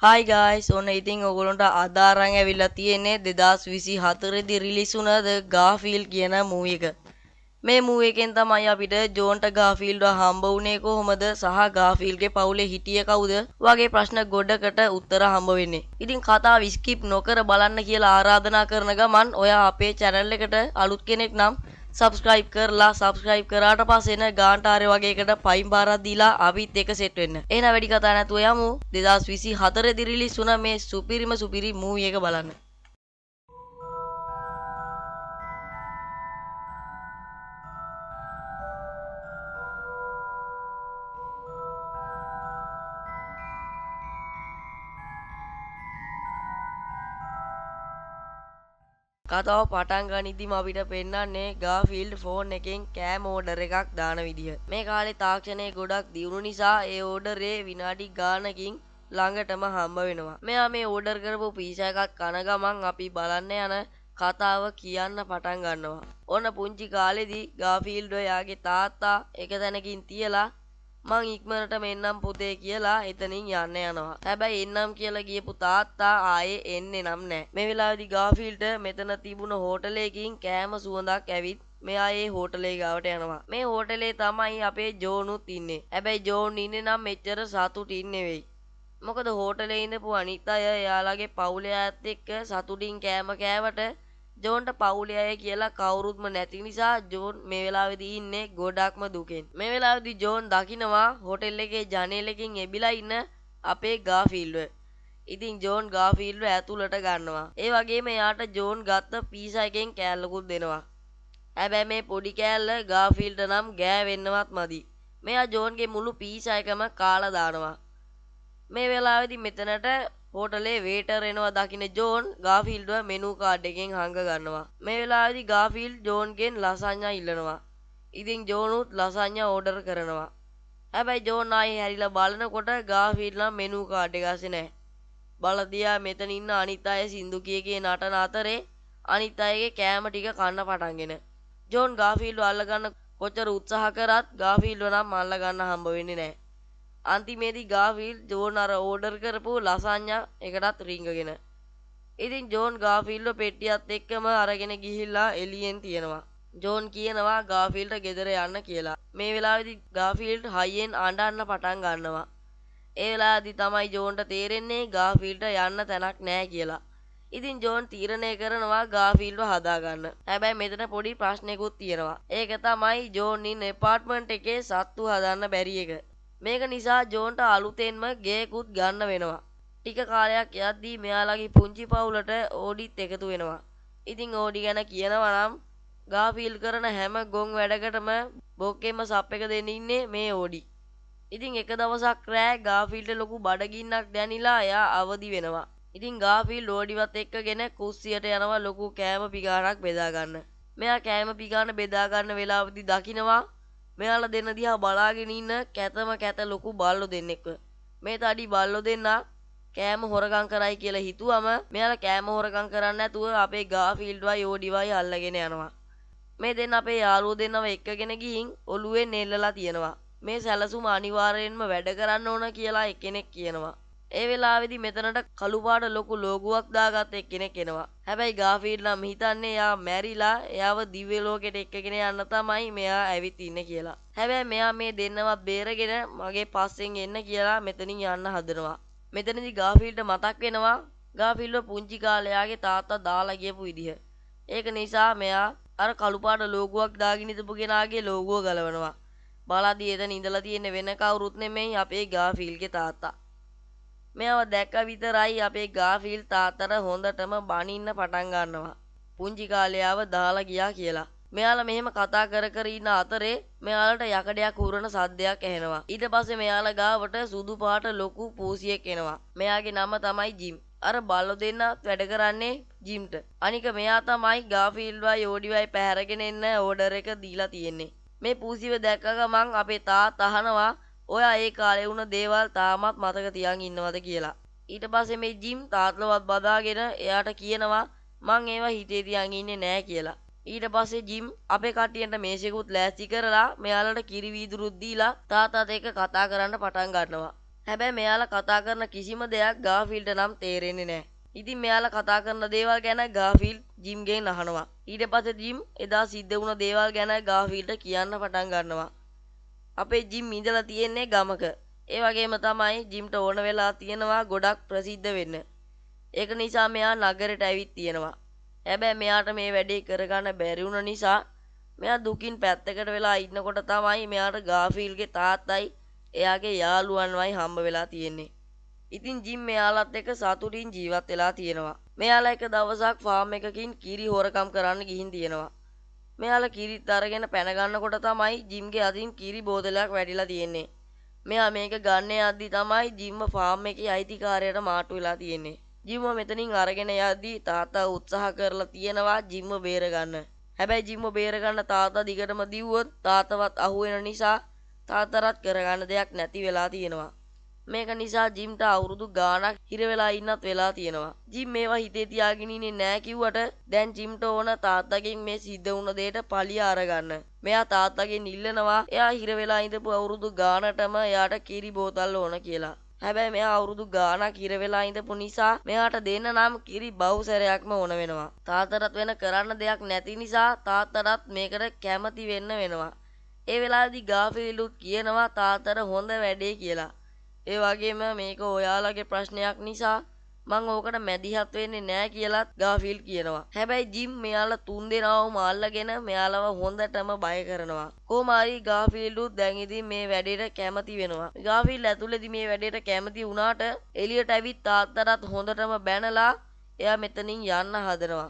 Hi guys, ඔන්න ඉතින් ඔයගොල්ලන්ට අද අරන් ඇවිල්ලා තියෙන්නේ 2024 දී රිලීස් වුණ The Garfield කියන මූවි එක. මේ මූවි එකෙන් තමයි අපිට ජෝන්ට ගාෆීල්ඩ්ව හම්බ වුණේ කොහොමද සහ ගාෆීල්ඩ්ගේ පවුලේ හිටියේ කවුද වගේ ප්‍රශ්න ගොඩකට උත්තර හම්බ වෙන්නේ. ඉතින් කතාව ස්කිප් නොකර බලන්න කියලා ආරාධනා කරන ගමන් ඔයා අපේ channel එකට අලුත් කෙනෙක් නම් subscribe කරාට පස්සේ එන ගාන්ටාරේ වගේ එකට පයින් බාරක් දීලා අපිත් එක සෙට් වෙන්න. එහෙනම් වැඩි කතා නැතුව යමු 2024 දී රිලීස් වුණ මේ සුපිරි මූවි එක බලන්න. කතාව පටන් ගනිද්දිම අපිට පෙන්වන්නේ ගාෆීල්ඩ් ෆෝන් එකෙන් කෑම ඕඩර් එකක් දාන විදිහ. මේ කාලේ තාක්ෂණය ගොඩක් දියුණු නිසා ඒ ඕඩරේ විනාඩි ගානකින් ළඟටම හම්බ වෙනවා. මෙයා මේ ඕඩර් කරපු පීසා එකක් කන ගමන් අපි බලන්න යන කතාව කියන්න පටන් ගන්නවා. ඔන්න පුංචි කාලෙදී ගාෆීල්ඩ් ඔයාගේ තාත්තා එක තැනකින් තියලා මං ඉක්මනට මෙන්නම් පුතේ කියලා එතනින් යන්න යනවා. හැබැයි එන්නම් කියලා ගියපු තාත්තා ආයේ එන්නේ නම් නැහැ. මේ වෙලාවේදී ගාෆීල්ට මෙතන තිබුණ හෝටලයකින් කෑම සුවඳක් ඇවිත් මෙයා ඒ හෝටලේ ගාවට යනවා. මේ හෝටලේ තමයි අපේ ජෝනුත් ඉන්නේ. හැබැයි ජෝන් ඉන්නේ නම් මෙච්චර සතුටින් නෙවෙයි. මොකද හෝටලේ ඉඳපු අනිත් අය එයාලගේ පවුලේ අයත් එක්ක සතුටින් කෑම කෑවට ජෝන්ට පවුලේ අය කියලා කවුරුත්ම නැති නිසා ජෝන් මේ වෙලාවේදී ඉන්නේ ගොඩක්ම දුකෙන්. මේ වෙලාවේදී ජෝන් දකිනවා හෝටල් එකේ ජනේලකින් එබිලා ඉන්න අපේ ගාෆීල්ඩ්ව. ඉතින් ජෝන් ගාෆීල්ඩ්ව ඇතුළට ගන්නවා. ඒ වගේම එයාට ජෝන් ගත්ත පීසා එකෙන් කෑල්ලකුත් දෙනවා. හැබැයි මේ පොඩි කෑල්ල ගාෆීල්ඩ් නම් ගෑවෙන්නවත් මදි. මෙයා ජෝන්ගේ මුළු පීසා එකම කාලා දානවා. මේ වෙලාවේදී මෙතනට හෝටලේ වේටර් එනවා දකින්න ජෝන් ගාෆීල්ඩ්ව මෙනු කාඩ් එකෙන් හංග ගන්නවා. මේ වෙලාවේදී ගාෆීල්ඩ් ජෝන්ගෙන් ලසඤ්ඤා ඉල්ලනවා. ඉතින් ජෝනුත් ලසඤ්ඤා ඕඩර් කරනවා. හැබැයි ජෝන් ආයේ හැරිලා බලනකොට ගාෆීල්ඩ් නම් මෙනු කාඩ් එක ඇස්සේ නැහැ. බලදියා මෙතන ඉන්න අනිත් අය සින්දු කිය නටන අතරේ අනිත් අයගේ කෑම ටික කන්න පටන්ගෙන ජෝන් ගාෆීල්ඩ්ව අල්ලගන්න කොච්චර උත්සාහ කරත් ගාෆීල්ඩ්ව නම් අල්ලගන්න හම්බ වෙන්නේ නැහැ. අන්තිමේදී ගාෆීල්ඩ් ජෝන් අර ඕඩර් කරපු ලසඤ්ඤා එකටත් රිංගගෙන. ඉතින් ජෝන් ගාෆීල්ඩ්ව පෙට්ටියත් එක්කම අරගෙන ගිහිල්ලා එළියෙන් තියනවා. ජෝන් කියනවා ගාෆීල්ඩ්ට ගෙදර යන්න කියලා. මේ වෙලාවේදී ගාෆීල්ඩ් හයියෙන් අඬන්න පටන් ගන්නවා. ඒ වෙලාවේදී තමයි ජෝන්ට තේරෙන්නේ ගාෆීල්ඩ්ට යන්න තැනක් නැහැ කියලා. ඉතින් ජෝන් තීරණය කරනවා ගාෆීල්ඩ්ව හදාගන්න. හැබැයි මෙතන පොඩි ප්‍රශ්නයකුත් තියෙනවා. ඒක තමයි ජෝන් ඉන්න ඇපාර්ට්මන්ට් එකේ සත්තු හදන්න බැරි එක. මේක නිසා ජෝන්ට අලුතෙන්ම ගේකුත් ගන්න වෙනවා. ටික කාලයක් යද්දී මෙයාලගේ පුංචි පවුලට ඕඩිත් එකතු වෙනවා. ඉතින් ඕඩි ගැන කියනවා නම් ගාෆීල්ඩ් කරන හැම ගොන් වැඩකටම බොක්කෙම සප් එක දෙන්න ඉන්නේ මේ ඕඩි. ඉතින් එක දවසක් රෑ ගාෆීල්ඩ් ලොකු බඩගින්නක් දැනිලා එයා අවදි වෙනවා. ඉතින් ගාෆීල්ඩ් ඕඩිවත් එක්කගෙන කුස්සියට යනවා ලොකු කෑම පිගානක් බෙදා ගන්න. මෙයා කෑම පිගාන බෙදා ගන්න වෙලාවදී දකිනවා මෙයාලා දෙන්න දිහා බලාගෙන ඉන්න කැත ලොකු බල්ලෝ දෙන්නෙක්ව. මේ තඩි බල්ලෝ දෙන්නා කෑම හොරගම් කරයි කියලා හිතුවම මෙයාලා කෑම හොරගම් කරන්නේ නැතුව අපේ ගාෆීල්ඩ්වයි ඕඩිවයි අල්ලගෙන යනවා. මේ දෙන්න අපේ යාළුවෝ දෙන්නව එක්කගෙන ගිහින් ඔළුවෙන් නෙල්ලලා තියනවා. මේ සැලසුම අනිවාර්යයෙන්ම වැඩ කරන්න ඕන කියලා එක්කෙනෙක් කියනවා. ඒ වෙලාවේදී මෙතනට කළු පාට ලොකු ලෝගුවක් දාගත්ත එක්කෙනෙක් එනවා. හැබැයි ගාෆීල්ඩ් නම් හිතන්නේ එයා මැරිලා එයාව දිව්‍ය ලෝකෙට එක්කගෙන යන්න තමයි මෙයා ඇවිත් ඉන්නේ කියලා. හැබැයි මෙයා මේ දෙන්නවත් බේරගෙන මගේ පස්සෙන් එන්න කියලා මෙතනින් යන්න හදනවා. මෙතනදී ගාෆීල්ඩ්ට මතක් වෙනවා ගාෆීල්ඩ්ව පුංචි කාලේ එයාගේ තාත්තා දාලා ගියපු විදිහ. ඒක නිසා මෙයා අර කළු පාට ලෝගුවක් දාගෙන ඉඳපු කෙනාගේ ලෝගුව ගලවනවා. බලද්දී එතන ඉඳලා තියෙන වෙන කවුරුත් නෙමෙයි අපේ ගාෆීල්ඩ්ගේ තාත්තා. මෙයාව දැක්ක විතරයි අපේ ගාෆීල්ඩ් තාත්තට හොඳටම බනින්න පටන් ගන්නවා. පුංචි කාලේ ආව දාලා ගියා කියලා. මෙයාලා මෙහෙම කතා කර ඉන්න අතරේ මෙයාලට යකඩයක් උරන සද්දයක් ඇහෙනවා. ඊට පස්සේ මෙයාලා ගාවට සුදු පාට ලොකු පූසියෙක් එනවා. මෙයාගේ නම තමයි ජිම්. අර බල්ලෝ දෙන්න වැඩ කරන්නේ ජිම්ට. අනික මෙයා තමයි ගාෆීල්ඩ්වයි ඕඩිවයි පැහැරගෙන එන්න ඕඩර් එක දීලා තියෙන්නේ. මේ පූසිව දැක්ක ගමන් අපේ තාත්තා අහනවා ඔයා ඒ කාලේ වුණ දේවල් තාමත් මතක තියන් ඉන්නවද කියලා. ඊට පස්සේ මේ ජිම් තාත්ලවත් බදාගෙන එයාට කියනවා මං ඒවා හිතේ තියන් ඉන්නේ නෑ කියලා. ඊට පස්සේ ජිම් අපේ කට්ටියන්ට මේසෙකුත් ලෑස්ති කරලා මෙයාලට කිරි වීදුරුත් දීලා තාත්තාත් එක්ක කතා කරන්න පටන් ගන්නවා. හැබැයි මෙයාලා කතා කරන කිසිම දෙයක් ගාෆීල්ට නම් තේරෙන්නේ නැහැ. ඉතින් මෙයාලා කතා කරන දේවල් ගැන ගාෆීල්ඩ් ජිම්ගෙන් අහනවා. ඊට පස්සේ ජිම් එදා සිද්ධ වුණ දේවල් ගැන ගාෆීල්ට කියන්න පටන් ගන්නවා. අපේ ජිම් ඉඳලා තියෙන්නේ ගමක. ඒ වගේම තමයි ජිම්ට ඕන වෙලා තියෙනවා ගොඩක් ප්‍රසිද්ධ වෙන්න. ඒක නිසා මෙයා නගරෙට ඇවිත් තියෙනවා. හැබැයි මෙයාට මේ වැඩේ කරගන්න බැරි වුණ නිසා මෙයා දුකින් පැත්තකට වෙලා ඉන්නකොට තමයි මෙයාට ගාෆීල්ගේ තාත්තයි එයාගේ යාළුවන්වයි හම්බ වෙලා තියෙන්නේ. ඉතින් ජිම් මෙයාලත් එක්ක සතුටින් ජීවත් වෙලා තියෙනවා. මෙයාලා එක දවසක් ෆාම් එකකින් කිරි හොරකම් කරන්න ගිහින් තියෙනවා. මෙයාලා කිරිත් අරගෙන පැන ගන්නකොට තමයි ජිම්ගේ අතින් කිරි බෝතලයක් වැටිලා තියෙන්නේ. මෙයා මේක ගන්න යද්දි තමයි ජිම්ම ෆාම් එකේ අයිතිකාරයට මාට්ටු වෙලා තියෙන්නේ. ජිම්ම මෙතනින් අරගෙන යද්දි තාත්තා උත්සාහ කරලා තියෙනවා ජිම්ම බේරගන්න. හැබැයි ජිම්ම බේරගන්න තාත්තා දිගටම දිව්වොත් තාත්තවත් අහුවෙන නිසා තාත්තටත් කරගන්න දෙයක් නැති වෙලා තියෙනවා. මේක නිසා ජිම්ට අවුරුදු ගාණක් හිර වෙලා ඉන්නත් වෙලා තියෙනවා. ජිම් මේවා හිතේ තියාගෙන ඉන්නේ නෑ කිව්වට දැන් ජිම්ට ඕන තාත්තගෙන් මේ සිද්ධ වුණ දෙයට පලිය අරගන්න. මෙයා තාත්තගෙන් ඉල්ලනවා එයා හිර වෙලා ඉඳපු අවුරුදු ගාණටම එයාට කිරි බෝතල් ඕන කියලා. හැබැයි මෙයා අවුරුදු ගාණක් හිර වෙලා ඉඳපු නිසා මෙයාට දෙන්න නම් කිරි බහුසරයක්ම ඕන වෙනවා. තාත්තටත් වෙන කරන්න දෙයක් නැති නිසා තාත්තටත් මේකට කැමති වෙන්න වෙනවා. ඒ වෙලාවේදී ගාෆීල්ඩුත් කියනවා තාත්තට හොඳ වැඩේ කියලා. ඒ වගේම මේක ඔයාලගේ ප්‍රශ්නයක් නිසා මං ඕකට මැදිහත් වෙන්නේ නෑ කියලාත් ගාෆීල්ඩ් කියනවා. හැබැයි ජිම් මෙයාලා තුන්දෙනාවම අල්ලගෙන මෙයාලව හොඳටම බය කරනවා. කොහොම හරි ගාෆීල්ඩුත් දැන් ඉතින් මේ වැඩේට කැමති වෙනවා. ගාෆීල්ඩ් ඇතුළේදී මේ වැඩේට කැමති වුණාට එළියට ඇවිත් තාත්තටත් හොඳටම බැනලා එයා මෙතනින් යන්න හදනවා.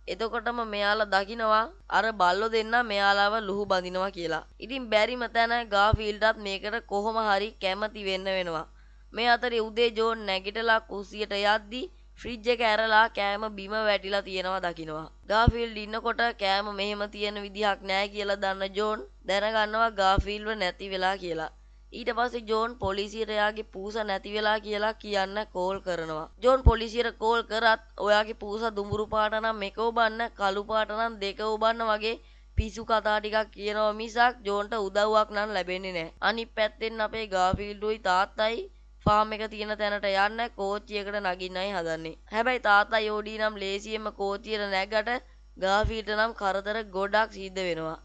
එතකොටම මෙයාලා දකිනවා අර බල්ලෝ දෙන්න මෙයාලව ලුහු බඳිනවා කියලා. ඉතින් බැරිම තැන ගාෆීල්ඩ්ටත් මේකට කොහොම හරි කැමති වෙන්න වෙනවා. මේ අතරේ උදේ ජෝන් නැගිටලා කුස්සියට යද්දි ෆ්‍රිජ් එක ඇරලා කෑම බිම වැටිලා තියෙනවා දකිනවා. ගාෆීල්ඩ් ඉන්නකොට කෑම මෙහෙම තියෙන විදිහක් නැහැ කියලා දන්න ජෝන් දැනගන්නවා ගාෆීල්ඩ්ව නැති වෙලා කියලා. ඊට පස්සේ ජෝන් පොලිසියට එයාගේ පූස නැති වෙලා කියලා කියන්න කෝල් කරනවා. ජෝන් පොලිසියට කෝල් කරත් ඔයාගේ පූස දුඹුරු පාට නම් එක ඔබන්න කළු පාට නම් දෙක ඔබන්න වගේ පිසු කතා ටිකක් කියනවා මිසක් ජෝන්ට උදව්වක් නම් ලැබෙන්නේ නැහැ. අනිත් පැත්තෙන් අපේ ගාෆීල්ඩුයි තාත්තයි ෆාම් එක තියෙන තැනට යන්න කෝච්චියකට නගින්නයි හදන්නේ. හැබැයි තාත්තා යෝඩි නම් ලේසියෙන්ම කෝච්චියට නැගට ගාෆීල්ඩ් නම් කරදර ගොඩක් සිද්ධ වෙනවා.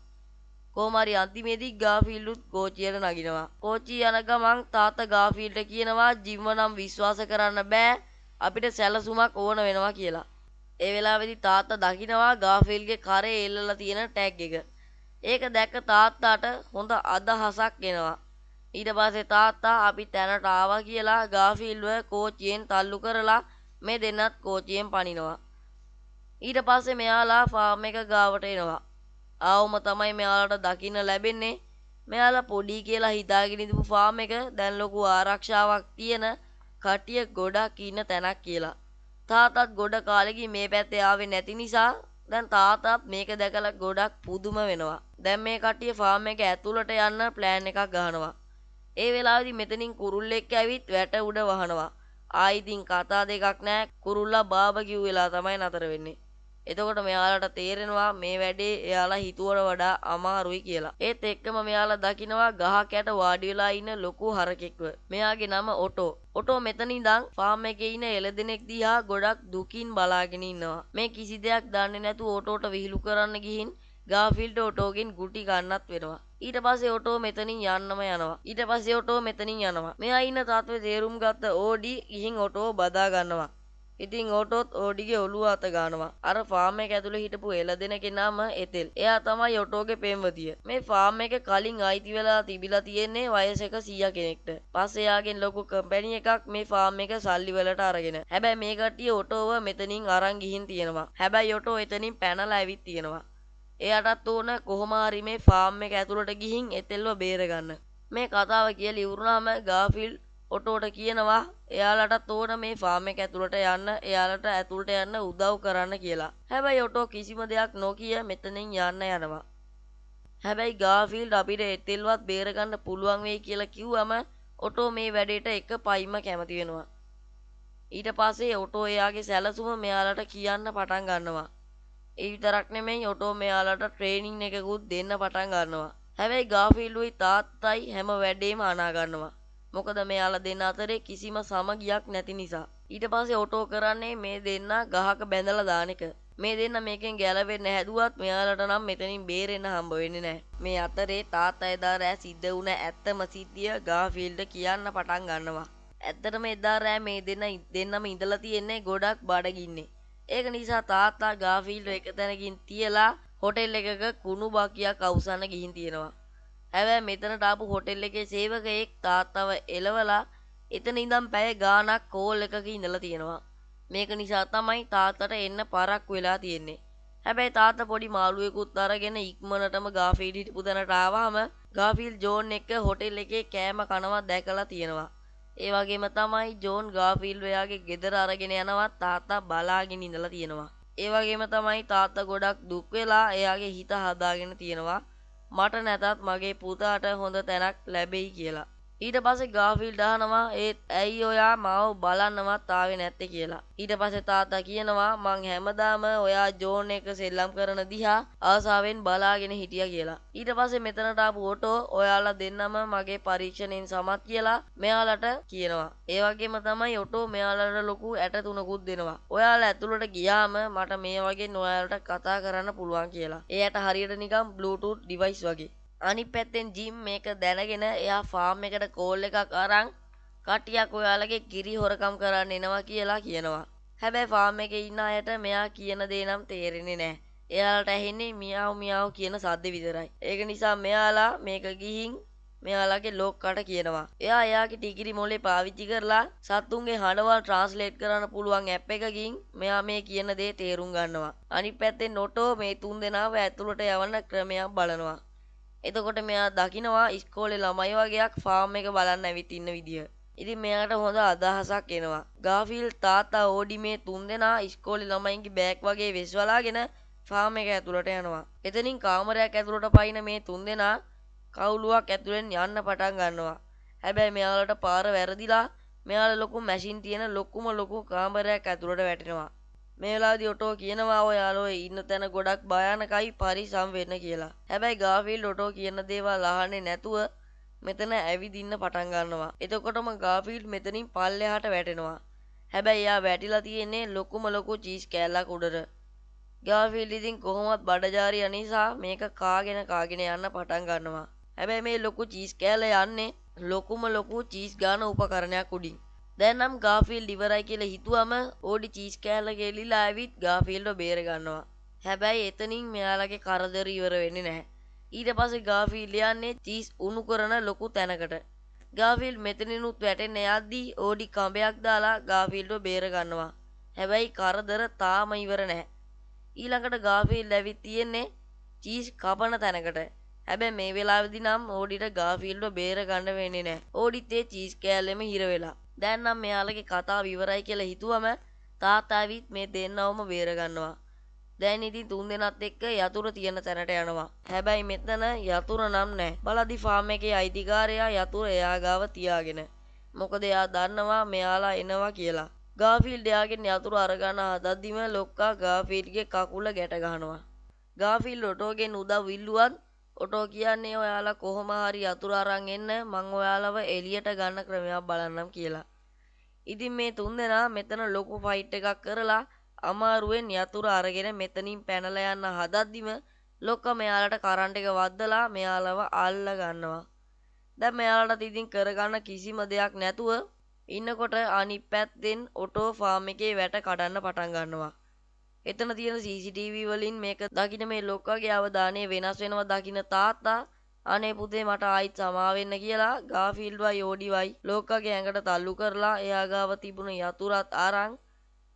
කොහොම හරි අන්තිමේදී ගාෆීල්ඩුත් කෝච්චියට නගිනවා. කෝච්චිය යන ගමන් තාත්තා ගාෆීල්ඩ්ට කියනවා ජිම්ව නම් විශ්වාස කරන්න බෑ අපිට සැලසුමක් ඕන වෙනවා කියලා. ඒ වෙලාවේදී තාත්තා දකිනවා ගාෆීල්ඩ්ගේ කරේ එල්ලලා තියෙන ටැග් එක. ඒක දැක්ක තාත්තාට හොඳ අදහසක් එනවා. ඊට පස්සේ තාත්තා අපි තැනට ආවා කියලා ගාෆීල්ඩ්ව කෝච්චියෙන් තල්ලු කරලා මේ දෙන්නත් කෝච්චියෙන් පනිනවා. ඊට පස්සේ මෙයාලා ෆාම් එක ගාවට එනවා. ආවම තමයි මෙයාලට දකින්න ලැබෙන්නේ මෙයාලා පොඩි කියලා හිතාගෙන ඉඳපු ෆාම් එක දැන් ලොකු ආරක්ෂාවක් තියෙන කට්ටිය ගොඩක් ඉන්න තැනක් කියලා. තාත්තත් ගොඩ කාලෙකින් මේ පැත්තේ ආවේ නැති නිසා දැන් තාත්තත් මේක දැකලා ගොඩක් පුදුම වෙනවා. දැන් මේ කට්ටිය ෆාම් එක ඇතුළට යන්න ප්ලෑන් එකක් ගහනවා. ඒ වෙලාවේදී මෙතනින් කුරුල්ලෙක් ඇවිත් වැට උඩ වහනවා. ආයිතින් කතා දෙකක් නැහැ කුරුල්ලා බාබකියු වෙලා තමයි නතර වෙන්නේ. එතකොට මෙයාලට තේරෙනවා මේ වැඩේ එයාලා හිතුවට වඩා අමාරුයි කියලා. ඒත් එක්කම මෙයාලා දකිනවා ගහක් යට වාඩි වෙලා ඉන්න ලොකු හරකෙක්ව. මෙයාගේ නම ඔටෝ. ඔටෝ මෙතන ඉඳන් ෆාම් එකේ ඉන්න එළදෙනෙක් දිහා ගොඩක් දුකින් බලාගෙන ඉන්නවා. මේ කිසි දෙයක් දන්නේ නැතුව ඔටෝට විහිළු කරන්න ගිහින් ගාෆීල්ඩ් ඔටෝගෙන් ගුටි ගන්නත් වෙනවා. ඊට පස්සේ ඔටෝ මෙතනින් යන්නම යනවා. ඊට පස්සේ ඔටෝ මෙතනින් යනවා. මෙයා ඉන්න තාත්වේ තේරුම් ගත්ත ඕඩි ගිහින් ඔටෝ බදා ගන්නවා. ඉතින් ඔටෝත් ඕඩිගේ ඔළුව අත ගන්නවා. අර ෆාම් එක ඇතුලේ හිටපු එළදෙනගේ නම එතෙල්. එයා තමයි ඔටෝගේ පෙම්වතිය. මේ ෆාම් එක කලින් අයිති වෙලා තිබිලා තියෙන්නේ වයසක 100 කෙනෙක්ට. පස්සේ එයාගෙන් ලොකු කම්පැනි එකක් මේ ෆාම් එක සල්ලි වලට අරගෙන. හැබැයි මේ කට්ටිය ඔටෝව මෙතනින් අරන් ගිහින් තියෙනවා. හැබැයි ඔටෝ එතනින් පැනලා ඇවිත් තියෙනවා. එයාටත් ඕන කොහොම හරි මේ ෆාම් එක ඇතුලට ගිහින් එතෙල්ව බේරගන්න. මේ කතාව කියලා ඉවරුනාම ගාෆීල්ඩ් ඔටෝට කියනවා එයාලටත් ඕන මේ ෆාම් එක ඇතුළට යන්න එයාලට ඇතුළට යන්න උදව් කරන්න කියලා. හැබැයි ඔටෝ කිසිම දෙයක් නොකිය මෙතනින් යන්න යනවා. හැබැයි ගාෆීල්ඩ් අපිට එතෙල්වත් බේරගන්න පුළුවන් වෙයි කියලා කිව්වම ඔටෝ මේ වැඩේට එක පයින්ම කැමති වෙනවා. ඊට පස්සේ ඔටෝ එයාගේ සැලසුම මෙයාලට කියන්න පටන් ගන්නවා. ඒ විතරක් නෙමෙයි ඔටෝ මෙයාලට ට්‍රේනින් එකකුත් දෙන්න පටන් ගන්නවා. හැබැයි ගාෆීල්ඩ්ුයි තාත්තයි හැම වැඩේම අනා ගන්නවා. මොකද මෙයාලා දෙන්න අතරේ කිසිම සමගියක් නැති නිසා. ඊට පස්සේ ඔටෝ කරන්නේ මේ දෙන්න ගහක බැඳලා දාන එක. මේ දෙන්න මේකෙන් ගැලවෙන්න හැදුවත් මෙයාලට නම් මෙතනින් බේරෙන්න හම්බ වෙන්නේ නැහැ. මේ අතරේ තාත්තා එදා රෑ සිද්ධ වුණ ඇත්තම සිද්ධිය ගාෆීල්ඩ් කියන්න පටන් ගන්නවා. ඇත්තටම එදා රෑ මේ දෙන්නම ඉඳලා තියෙන්නේ ගොඩක් බඩගින්නේ. ඒක නිසා තාත්තා ගාෆීල්ඩ් එක තැනකින් තියලා හොටෙල් එකක කුණු බකියක් අවසන්න ගිහින් තියෙනවා. හැබැයි මෙතනට ආපු හොටෙල් එකේ සේවකයෙක් තාත්තව එලවලා එතන ඉඳන් පැය ගාණක් කෝල් එකක ඉඳලා තියෙනවා. මේක නිසා තමයි තාත්තට එන්න පරක්කු වෙලා තියෙන්නේ. හැබැයි තාත්තා පොඩි මාළුවෙකුත් අරගෙන ඉක්මනටම ගාෆීල්ඩ් හිටපු තැනට ආවහම ගාෆීල්ඩ් ජෝන් එක්ක හොටෙල් එකේ කෑම කනවා දැකලා තියෙනවා. ඒ වගේම තමයි ජෝන් ගාෆීල්ඩ් එයාගේ ගෙදර අරගෙන යනවා තාත්තා බලාගෙන ඉඳලා තියෙනවා. ඒ වගේම තමයි තාත්තා ගොඩක් දුක් වෙලා එයාගේ හිත හදාගෙන තියෙනවා. මට නැතත් මගේ පුතාට හොඳ තැනක් ලැබෙයි කියලා. ඊට පස්සේ ගාෆීල්ඩ් අහනවා ඒත් ඇයි ඔයා මාව බලන්නවත් ආවේ නැත්තේ කියලා. ඊට පස්සේ තාත්තා කියනවා මං හැමදාම ඔයා ජෝන් එක සෙල්ලම් කරන දිහා ආසාවෙන් බලාගෙන හිටියා කියලා. ඊට පස්සේ මෙතනට ආපු ඔටෝ ඔයාලා දෙන්නම මගේ පරීක්ෂණයෙන් සමත් කියලා මෙයාලට කියනවා. ඒ වගේම තමයි ඔටෝ මෙයාලට ලොකු ඇටතුනකුත් දෙනවා. ඔයාලා ඇතුළට ගියාම මට මේ වගේ ඔයාලට කතා කරන්න පුළුවන් කියලා. ඒ ඇට හරියට නිකන් බ්ලූටූත් ඩිවයිස් වගේ. අනිත් පැත්තෙන් ජිම් මේක දැනගෙන එයා ෆාම් එකට කෝල් එකක් අරන් කට්ටියක් ඔයාලගේ කිරි හොරකම් කරන්න එනවා කියලා කියනවා. හැබැයි ෆාම් එකේ ඉන්න අයට මෙයා කියන දේ නම් තේරෙන්නේ නැහැ. එයාලට ඇහෙන්නේ මියාව් මියාව් කියන සද්ද විතරයි. ඒක නිසා මෙයාලා මේක ගිහින් මෙයාලගේ ලොක්කට කියනවා. එයා එයාගේ ටිකිරි මොලේ පාවිච්චි කරලා සත්තුන්ගේ හඬවල් ට්‍රාන්ස්ලේට් කරන්න පුළුවන් ඇප් එකකින් මෙයා මේ කියන දේ තේරුම් ගන්නවා. අනිත් පැත්තෙන් නොටෝ මේ තුන් දෙනාව ඇතුළට යවන්න ක්‍රමයක් බලනවා. එතකොට මෙයා දකිනවා ඉස්කෝලේ ළමයි වගේක් ෆාම් එක බලන්න ඇවිත් ඉන්න විදිය. ඉතින් මෙයාට හොඳ අදහසක් එනවා. ගාෆීල්ඩ් තාත්තා ඕඩි මේ තුන්දෙනා ඉස්කෝලේ ළමයින්ගේ බෑග් වගේ වෙස්වලාගෙන ෆාම් එක ඇතුළට යනවා. එතනින් කාමරයක් ඇතුළට පයින්න මේ තුන්දෙනා කවුලුවක් ඇතුළෙන් යන්න පටන් ගන්නවා. හැබැයි මෙයාලට පාර වැරදිලා මෙයාලා ලොකු මැෂින් තියෙන ලොකු කාමරයක් ඇතුළට වැටෙනවා. මේ වෙලාවේදී ඔටෝ කියනවා ඔයාලෝ ඉන්න තැන ගොඩක් භයානකයි පරිස්සම් වෙන්න කියලා. හැබැයි ගාෆීල්ඩ් ඔටෝ කියන දේවල් අහන්නේ නැතුව මෙතන ඇවිදින්න පටන් ගන්නවා. එතකොටම ගාෆීල්ඩ් මෙතනින් පල්ලෙහාට වැටෙනවා. හැබැයි එයා වැටිලා තියෙන්නේ ලොකු චීස් කෑල්ලක් උඩට. ගාෆීල්ඩ් ඉතින් කොහොමවත් බඩජාරිය නිසා මේක කාගෙන යන්න පටන් ගන්නවා. හැබැයි මේ ලොකු චීස් කෑල්ල යන්නේ ලොකු චීස් ගාන උපකරණයක් උඩින්. දැන් නම් ගාෆීල්ඩ් ඉවරයි කියලා හිතුවම ඕඩි චීස් කෑල්ල ගෙලිලා ඇවිත් ගාෆීල්ඩ්ව බේර ගන්නවා. හැබැයි එතනින් මෙයාලගේ කරදර ඉවර වෙන්නේ නැහැ. ඊට පස්සේ ගාෆීල්ඩ් යන්නේ චීස් උණු කරන ලොකු තැනකට. ගාෆීල්ඩ් මෙතනිනුත් වැටෙන්න යද්දී ඕඩි කඹයක් දාලා ගාෆීල්ඩ්ව බේර ගන්නවා. හැබැයි කරදර තාම ඉවර නැහැ. ඊළඟට ගාෆීල්ඩ් ඇවිත් තියෙන්නේ චීස් කපන තැනකට. හැබැයි මේ වෙලාවේදී නම් ඕඩිට ගාෆීල්ඩ්ව බේර ගන්න වෙන්නේ නැහැ. ඕඩිත් ඒ චීස් කෑල්ලෙම හිර වෙලා. දැන් නම් මෙයාලගේ කතාව ඉවරයි කියලා හිතුවම තාත්තා ඇවිත් මේ දෙන්නවම බේර ගන්නවා. දැන් ඉතින් තුන් දෙනාත් එක්ක යතුරු තියෙන තැනට යනවා. හැබැයි මෙතන යතුරු නම් නැහැ. බලදි ෆාම් එකේ අයිතිකාරයා යතුරු එයා ගාව තියාගෙන. මොකද එයා දන්නවා මෙයාලා එනවා කියලා. ගාෆීල්ඩ් එයාගෙන් යතුරු අරගන්න හදද්දිම ලොක්කා ගාෆීල්ඩ්ගේ කකුල ගැට ගන්නවා. ගාෆීල්ඩ් ඔටෝගෙන් උදව් ඉල්ලුවත් ඔටෝ කියන්නේ ඔයාලා කොහොම හරි යතුරු අරන් එන්න මං ඔයාලව එළියට ගන්න ක්‍රමයක් බලන්නම් කියලා. ඉතින් මේ තුන්දෙනා මෙතන ලොකු ෆයිට් එකක් කරලා අමාරුවෙන් යතුරු අරගෙන මෙතනින් පැනලා යන්න හදද්දිම ලොක්කා මෙයාලට කරන්ට් එක වද්දලා මෙයාලව අල්ල ගන්නවා. දැන් මෙයාලට ඉතින් කරගන්න කිසිම දෙයක් නැතුව ඉන්නකොට අනිත් පැත්තෙන් ඔටෝ ෆාම් එකේ වැට කඩන්න පටන් ගන්නවා. එතන තියෙන CCTV වලින් මේක දකින්න මේ ලොක්කාගේ අවධානය වෙනස් වෙනවා දකින්න තාත්තා අනේ පුතේ මට ආයිත් සමා වෙන්න කියලා ගාෆීල්ඩ්වයි ඕඩිවයි ලොක්කාගේ ඇඟට තල්ලු කරලා එයා ගාව තිබුණ යතුරත් අරන්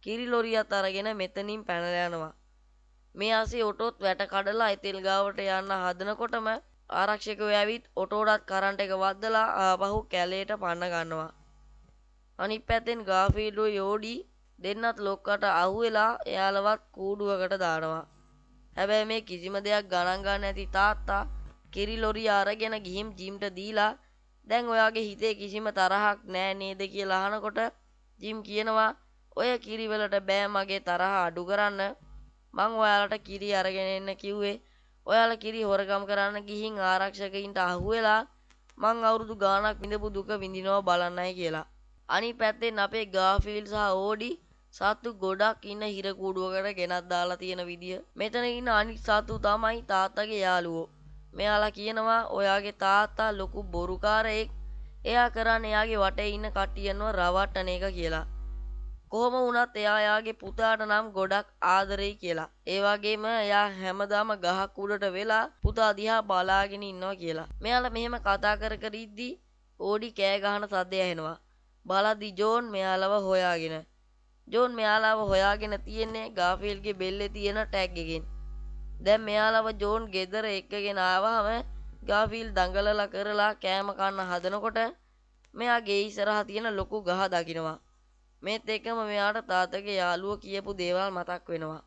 කිරි ලොරියත් අරගෙන මෙතනින් පැනලා යනවා. මේ ආසේ ඔටෝත් වැට කඩලා එතෙල් ගාවට යන්න හදනකොටම ආරක්ෂකයෝ ඇවිත් ඔටෝටත් කරන්ට් එක වද්දලා ආපහු කැලේට පන්න ගන්නවා. අනිත් පැත්තෙන් ගාෆීල්ඩ්වයි ඕඩි දෙන්නත් ලොක්කට අහුවෙලා එයාලවත් කූඩුවකට දානවා. හැබැයි මේ කිසිම දෙයක් ගණන් ගන්න නැති තාත්තා කිරි ලොරිය අරගෙන ගිහින් ජිම්ට දීලා දැන් ඔයාගේ හිතේ කිසිම තරහක් නෑ නේද කියලා අහනකොට ජිම් කියනවා ඔය කිරි වලට බෑ මගේ තරහ අඩු කරන්න. මං ඔයාලට කිරි අරගෙන එන්න කිව්වේ. ඔයාලා කිරි හොරගම් කරන්න ගිහින් ආරක්ෂකයින්ට අහුවෙලා මං අවුරුදු ගාණක් විඳපු දුක විඳිනවා බලන්නයි කියලා. අනිත් පැත්තෙන් අපේ ගාෆීල් සහ ඕඩි සත්තු ගොඩක් ඉන්න හිර කූඩුවකට ගෙනත් දාලා තියෙන විදිය. මෙතන ඉන්න අනිත් සත්තු තමයි තාත්තගේ යාළුවෝ. මෙයාලා කියනවා ඔයාගේ තාත්තා ලොකු බොරුකාරයෙක්. එයා කරන්නේ එයාගේ වටේ ඉන්න කට්ටියන්ව රවට්ටන එක කියලා. කොහොම වුණත් එයා එයාගේ පුතාට නම් ගොඩක් ආදරෙයි කියලා. ඒ වගේම එයා හැමදාම ගහක් උඩට වෙලා පුතා දිහා බලාගෙන ඉන්නවා කියලා. මෙයාලා මෙහෙම කතා කර කර ඉද්දී ඕඩි කෑ ගහන සද්දය ඇහෙනවා. බලද්දි ජෝන් මෙයාලව හොයාගෙන. ජෝන් මෙයාලව හොයාගෙන තියෙන්නේ ගාෆීල්ගේ බෙල්ලේ තියෙන ටැග් එකෙන්. දැන් මෙයාලව ජෝන් ගෙදර එක්කගෙන ආවම ගාෆීල් දඟලලා කරලා කෑම කන්න හදනකොට මෙයා ගේ ඉස්සරහා තියෙන ලොකු ගහ දකිනවා. මේත් එක්කම මෙයාට තාත්තගේ යාළුවෝ කියපු දේවල් මතක් වෙනවා.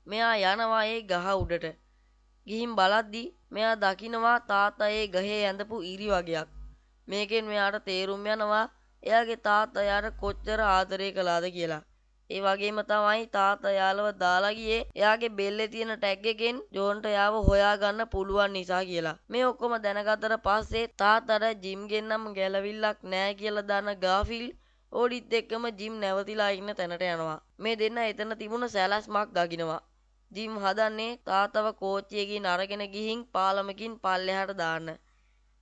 මෙයා යනවා ඒ ගහ උඩට. ගිහින් බලද්දි මෙයා දකිනවා තාත්තා ඒ ගහේ ඇඳපු ඉරි වගයක්. මේකෙන් මෙයාට තේරුම් යනවා එයාගේ තාත්තා එයාට කොච්චර ආදරය කළාද කියලා. ඒ වගේම තමයි තාත්තා යාළුව දාලා ගියේ එයාගේ බෙල්ලේ තියෙන ටැග් එකෙන් ජෝන්ට එයාව හොයාගන්න පුළුවන් නිසා කියලා. මේ ඔක්කොම දැනගත්තට පස්සේ තාත්තට ජිම් ගෙන්නම් ගැලවිල්ලක් නැහැ කියලා දන්න ගාෆිල් ඕඩිත් එක්කම ජිම් නැවතිලා ඉන්න තැනට යනවා. මේ දෙන්න එතන තිබුණ සැලැස්මක් දකිනවා. ජිම් හදන්නේ තාත්තව කෝච්චියකින් අරගෙන ගිහින් පාලමකින් පල්ලෙහාට දාන්න.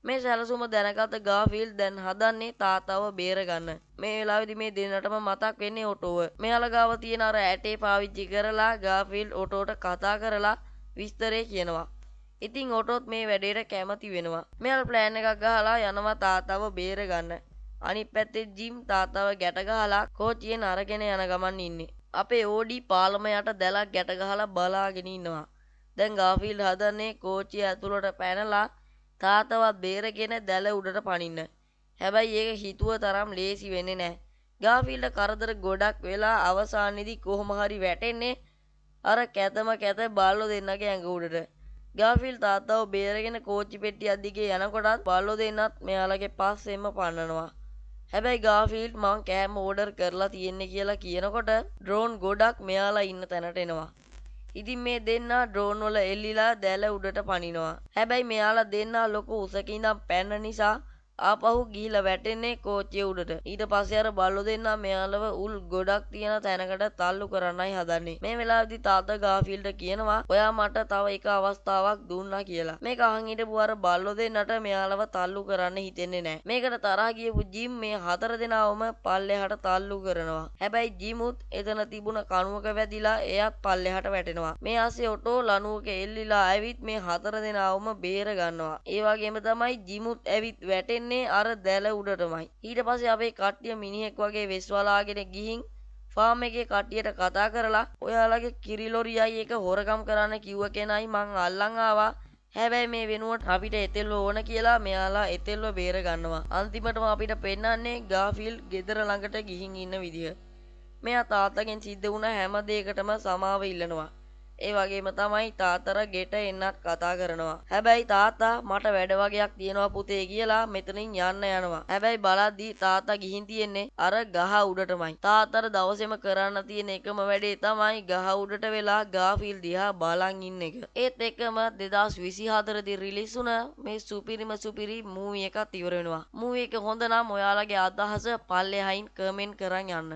මේ සැලසුම දැනගත ගාෆීල් දැන් හදන්නේ තාත්තව බේරගන්න. මේ වෙලාවේදී මේ දෙන්නටම මතක් වෙන්නේ ඔටෝව. මෙයාලා ගාව තියෙන අර ඇටේ පාවිච්චි කරලා ගාෆීල් ඔටෝට කතා කරලා විස්තරේ කියනවා. ඉතින් ඔටෝත් මේ වැඩේට කැමති වෙනවා. මෙයාලා ප්ලෑන් එකක් ගහලා යනවා තාත්තව බේරගන්න. අනිත් පැත්තේ ජිම් තාත්තව ගැට ගහලා කෝච්චියෙන් අරගෙන යන ගමන් ඉන්නේ. අපේ ඕඩි පාලම යට දැලක් ගැට ගහලා බලාගෙන ඉන්නවා. දැන් ගාෆීල් හදන්නේ කෝච්චිය ඇතුළට පැනලා තාත්තවත් බේරගෙන දැල උඩට පනින්න. හැබැයි ඒක හිතුව තරම් ලේසි වෙන්නේ නැහැ. ගාෆීල්ට කරදර ගොඩක් වෙලා අවසානයේදී කොහොම හරි වැටෙන්නේ අර කැතම කැත බල්ලෝ දෙන්නගේ ඇඟ උඩට. ගාෆීල් තාත්තව බේරගෙන කෝච්චි පෙට්ටියක් දිගේ යනකොටත් බල්ලෝ දෙන්නත් මෙයාලගේ පස්සෙන්ම පන්නනවා. හැබැයි ගාෆීල් මං කෑම ඕඩර් කරලා තියෙන්නේ කියලා කියනකොට ඩ්‍රෝන් ගොඩක් මෙයාලා ඉන්න තැනට එනවා. ඉතින් මේ දෙන්නා ඩ්‍රෝන් වල එල්ලිලා දැල උඩට පනිනවා. හැබැයි මෙයාලා දෙන්නා ලොකු උසක ඉඳන් පැන්න නිසා ආපහු ගිහිලා වැටෙන්නේ කෝච්චිය උඩට. ඊට පස්සේ අර බල්ලෝ දෙන්නා මෙයාලව උල් ගොඩක් තියෙන තැනකට තල්ලු කරන්නයි හදන්නේ. මේ වෙලාවේදී තාත්තා ගාෆීල්ට කියනවා ඔයා මට තව එක අවස්ථාවක් දුන්නා කියලා. මේක අහන් හිටපු අර බල්ලෝ දෙන්නට මෙයාලව තල්ලු කරන්න හිතෙන්නේ නැහැ. මේකට තරහා ගියපු ජිම් මේ හතර දෙනාවම පල්ලෙහාට තල්ලු කරනවා. හැබැයි ජිමුත් එතන තිබුණ කණුවක වැදිලා එයත් පල්ලෙහාට වැටෙනවා. මේ ආසේ ඔටෝ ලණුවක එල්ලිලා ඇවිත් මේ හතර දෙනාවම බේර ගන්නවා. ඒ වගේම තමයි ජිමුත් ඇවිත් වැටෙන්නේ අර දැල උඩටමයි. ඊට පස්සේ අපේ කට්ටිය මිනිහෙක් වගේ වෙස් වලාගෙන ගිහින් ෆාම් එකේ කට්ටියට කතා කරලා ඔයාලගේ කිරි ලොරියයි එක හොරකම් කරන්න කිව්ව කෙනයි මං අල්ලන් ආවා. හැබැයි මේ වෙනුවට අපිට එතෙල්ව ඕන කියලා මෙයාලා එතෙල්ව බේර ගන්නවා. අන්තිමටම අපිට පෙන්නන්නේ ගාෆීල් ගෙදර ළඟට ගිහින් ඉන්න විදිය. මෙයා තාත්තගෙන් සිද්ධ වුණ හැම දෙයකටම සමාව ඉල්ලනවා. ඒ වගේම තමයි තාත්තර ගෙට එන්නත් කතා කරනවා. හැබැයි තාත්තා මට වැඩ වගේක් තියෙනවා පුතේ කියලා මෙතනින් යන්න යනවා. හැබැයි බලද්දි තාත්තා ගිහින් තියෙන්නේ අර ගහ උඩටමයි. තාත්තර දවසේම කරන්න තියෙන එකම වැඩේ තමයි ගහ උඩට වෙලා ගාෆීල් දිහා බලන් ඉන්න එක. ඒත් එක්කම 2024 දී රිලීස් වුණ මේ සුපිරි මූවි එකත් ඉවර වෙනවා. මූවි එක හොඳ නම් ඔයාලගේ අදහස පල්ලෙහායින් කමෙන්ට් කරන් යන්න.